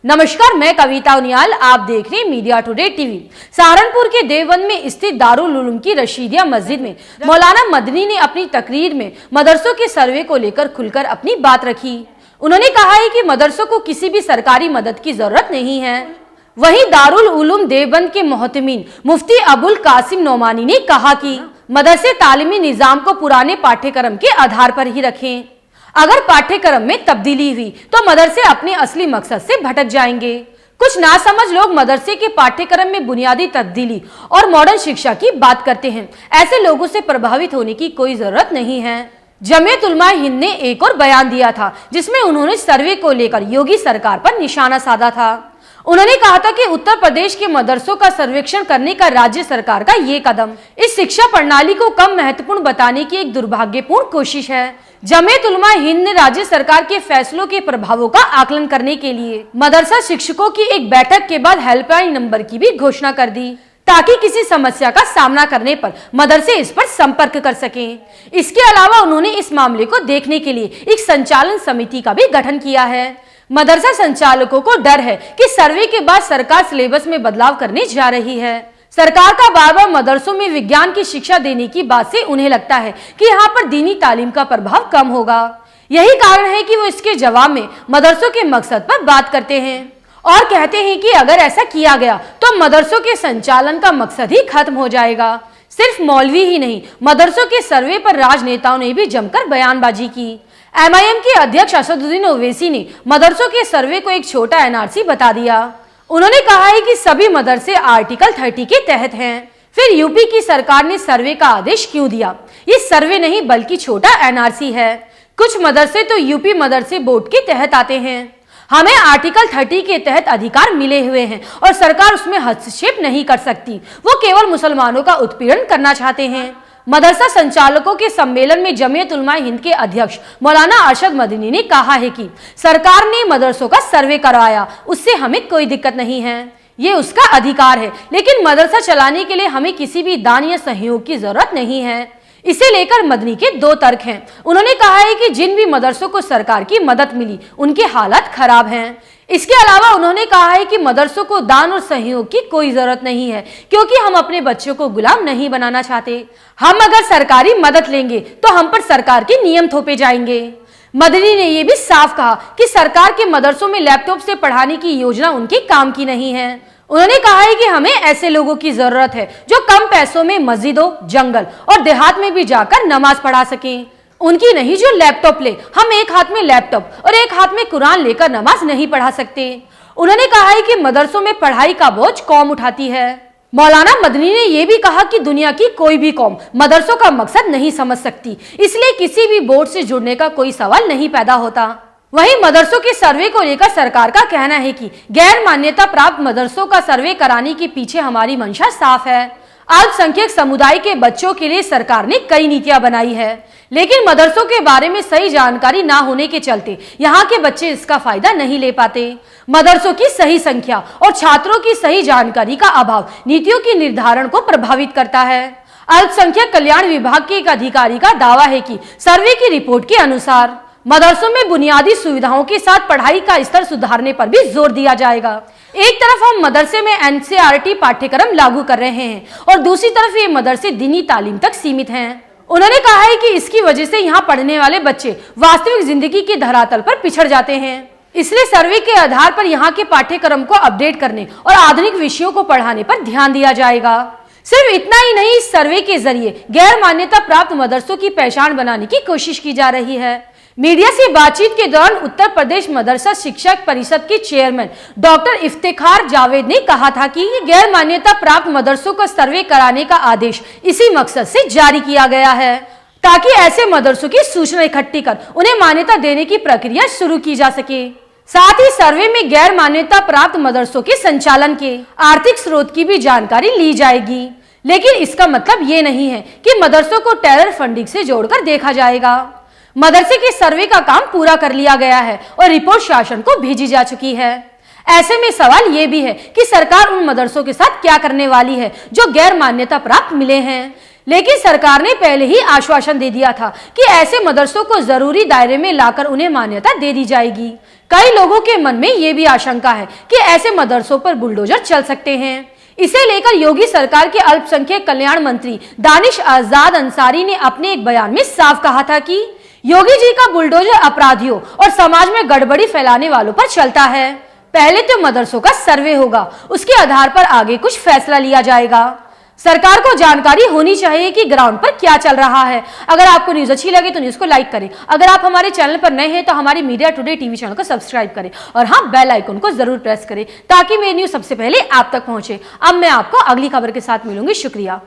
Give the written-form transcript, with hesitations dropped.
नमस्कार, मैं कविता उनियाल, आप देख रहे हैं मीडिया टुडे टीवी। सहारनपुर के देवबंद में स्थित दारुल उलूम की रशीदिया मस्जिद में मौलाना मदनी ने अपनी तकरीर में मदरसों के सर्वे को लेकर खुलकर अपनी बात रखी। उन्होंने कहा है कि मदरसों को किसी भी सरकारी मदद की जरूरत नहीं है। वहीं दारुल उलूम देवबंद के मोहतमीन मुफ्ती अबुल कासिम नोमानी ने कहा कि मदरसे तालीमी निजाम को पुराने पाठ्यक्रम के आधार पर ही रखें। अगर पाठ्यक्रम में तब्दीली हुई तो मदरसे अपने असली मकसद से भटक जाएंगे। कुछ नासमझ लोग मदरसे के पाठ्यक्रम में बुनियादी तब्दीली और मॉडर्न शिक्षा की बात करते हैं। ऐसे लोगों से प्रभावित होने की कोई जरूरत नहीं है। जमीयत उलमा हिंद ने एक और बयान दिया था जिसमें उन्होंने सर्वे को लेकर योगी सरकार पर निशाना साधा था। उन्होंने कहा था कि उत्तर प्रदेश के मदरसों का सर्वेक्षण करने का राज्य सरकार का ये कदम इस शिक्षा प्रणाली को कम महत्वपूर्ण बताने की एक दुर्भाग्यपूर्ण कोशिश है। जमीयत उलमा हिंद ने राज्य सरकार के फैसलों के प्रभावों का आकलन करने के लिए मदरसा शिक्षकों की एक बैठक के बाद हेल्पलाइन नंबर की भी घोषणा कर दी ताकि किसी समस्या का सामना करने पर मदरसे इस पर संपर्क कर सकें। इसके अलावा उन्होंने इस मामले को देखने के लिए एक संचालन समिति का भी गठन किया है। मदरसा संचालकों को डर है कि सर्वे के बाद सरकार सिलेबस में बदलाव करने जा रही है। सरकार का बार बार मदरसों में विज्ञान की शिक्षा देने की बात से उन्हें लगता है कि यहाँ पर दीनी तालीम का प्रभाव कम होगा। यही कारण है कि वो इसके जवाब में मदरसों के मकसद पर बात करते हैं और कहते हैं कि अगर ऐसा किया गया तो मदरसों के संचालन का मकसद ही खत्म हो जाएगा। सिर्फ मौलवी ही नहीं, मदरसों के सर्वे पर राजनेताओं ने भी जमकर बयानबाजी की। MIM के अध्यक्ष असदुद्दीन ओवैसी ने मदरसों के सर्वे को एक छोटा NRC बता दिया। उन्होंने कहा है कि सभी मदरसे आर्टिकल 30 के तहत हैं। फिर यूपी की सरकार ने सर्वे का आदेश क्यों दिया? ये सर्वे नहीं बल्कि छोटा NRC है। कुछ मदरसे तो यूपी मदरसे बोर्ड के तहत आते हैं। हमें आर्टिकल 30 के तहत अधिकार मिले हुए हैं और सरकार उसमें हस्तक्षेप नहीं कर सकती। वो केवल मुसलमानों का उत्पीड़न करना चाहते हैं। मदरसा संचालकों के सम्मेलन में जमीयत उलमा हिंद के अध्यक्ष मौलाना अरशद मदनी ने कहा है कि सरकार ने मदरसों का सर्वे करवाया, उससे हमें कोई दिक्कत नहीं है, ये उसका अधिकार है। लेकिन मदरसा चलाने के लिए हमें किसी भी दान या सहयोग की जरूरत नहीं है। इसे लेकर मदनी के दो तर्क हैं। उन्होंने कहा है कि जिन भी मदरसों को सरकार की मदद मिली उनके हालात खराब हैं। इसके अलावा उन्होंने कहा है कि मदरसों को दान और सहयोग की कोई जरूरत नहीं है क्योंकि हम अपने बच्चों को गुलाम नहीं बनाना चाहते। हम अगर सरकारी मदद लेंगे तो हम पर सरकार के नियम थोपे जाएंगे। मदनी ने यह भी साफ कहा कि सरकार के मदरसों में लैपटॉप से पढ़ाने की योजना उनके काम की नहीं है। उन्होंने कहा है कि हमें ऐसे लोगों की जरूरत है जो कम पैसों में मस्जिदों, जंगल और देहात में भी जाकर नमाज पढ़ा सकें। उनकी नहीं जो लैपटॉप ले। हम एक हाथ में लैपटॉप और एक हाथ में कुरान लेकर नमाज नहीं पढ़ा सकते। उन्होंने कहा है कि मदरसों में पढ़ाई का बोझ कौम उठाती है। मौलाना मदनी ने यह भी कहा कि दुनिया की कोई भी कौम मदरसों का मकसद नहीं समझ सकती, इसलिए किसी भी बोर्ड से जुड़ने का कोई सवाल नहीं पैदा होता। वहीं मदरसों के सर्वे को लेकर सरकार का कहना है कि गैर मान्यता प्राप्त मदरसों का सर्वे कराने के पीछे हमारी मंशा साफ है। अल्पसंख्यक समुदाय के बच्चों के लिए सरकार ने कई नीतियां बनाई है, लेकिन मदरसों के बारे में सही जानकारी ना होने के चलते यहाँ के बच्चे इसका फायदा नहीं ले पाते। मदरसों की सही संख्या और छात्रों की सही जानकारी का अभाव नीतियों के निर्धारण को प्रभावित करता है। अल्पसंख्यक कल्याण विभाग के एक अधिकारी का दावा है कि सर्वे की रिपोर्ट के अनुसार मदरसों में बुनियादी सुविधाओं के साथ पढ़ाई का स्तर सुधारने पर भी जोर दिया जाएगा। एक तरफ हम मदरसे में NCERT पाठ्यक्रम लागू कर रहे हैं और दूसरी तरफ ये मदरसे दीनी तालीम तक सीमित हैं। उन्होंने कहा है कि इसकी वजह से यहाँ पढ़ने वाले बच्चे वास्तविक जिंदगी के धरातल पर पिछड़ जाते हैं। इसलिए सर्वे के आधार पर यहाँ के पाठ्यक्रम को अपडेट करने और आधुनिक विषयों को पढ़ाने पर ध्यान दिया जाएगा। सिर्फ इतना ही नहीं, इस सर्वे के जरिए गैर मान्यता प्राप्त मदरसों की पहचान बनाने की कोशिश की जा रही है। मीडिया से बातचीत के दौरान उत्तर प्रदेश मदरसा शिक्षक परिषद के चेयरमैन डॉक्टर इफ्तिखार जावेद ने कहा था कि गैर मान्यता प्राप्त मदरसों का सर्वे कराने का आदेश इसी मकसद से जारी किया गया है ताकि ऐसे मदरसों की सूचना इकट्ठी कर उन्हें मान्यता देने की प्रक्रिया शुरू की जा सके। साथ ही सर्वे में गैर मान्यता प्राप्त मदरसों के संचालन के आर्थिक स्रोत की भी जानकारी ली जाएगी। लेकिन इसका मतलब ये नहीं है कि मदरसों को टेरर फंडिंग से जोड़कर देखा जाएगा। मदरसे के सर्वे का काम पूरा कर लिया गया है और रिपोर्ट शासन को भेजी जा चुकी है। ऐसे में सवाल ये भी है कि सरकार उन मदरसों के साथ क्या करने वाली है जो गैर मान्यता प्राप्त मिले हैं। लेकिन सरकार ने पहले ही आश्वासन दे दिया था कि ऐसे मदरसों को जरूरी दायरे में लाकर उन्हें मान्यता दे दी जाएगी। कई लोगों के मन में ये भी आशंका है कि ऐसे मदरसों पर बुलडोजर चल सकते हैं। इसे लेकर योगी सरकार के अल्पसंख्यक कल्याण मंत्री दानिश आजाद अंसारी ने अपने एक बयान में साफ कहा था कि योगी जी का बुलडोजर अपराधियों और समाज में गड़बड़ी फैलाने वालों पर चलता है। पहले तो मदरसों का सर्वे होगा, उसके आधार पर आगे कुछ फैसला लिया जाएगा। सरकार को जानकारी होनी चाहिए कि ग्राउंड पर क्या चल रहा है। अगर आपको न्यूज अच्छी लगे तो न्यूज को लाइक करें। अगर आप हमारे चैनल पर नए हैं तो हमारी मीडिया टुडे टीवी चैनल को सब्सक्राइब करें और हाँ, बेल आइकन को जरूर प्रेस करें ताकि मेरी न्यूज सबसे पहले आप तक पहुंचे। अब मैं आपको अगली खबर के साथ मिलूंगी। शुक्रिया।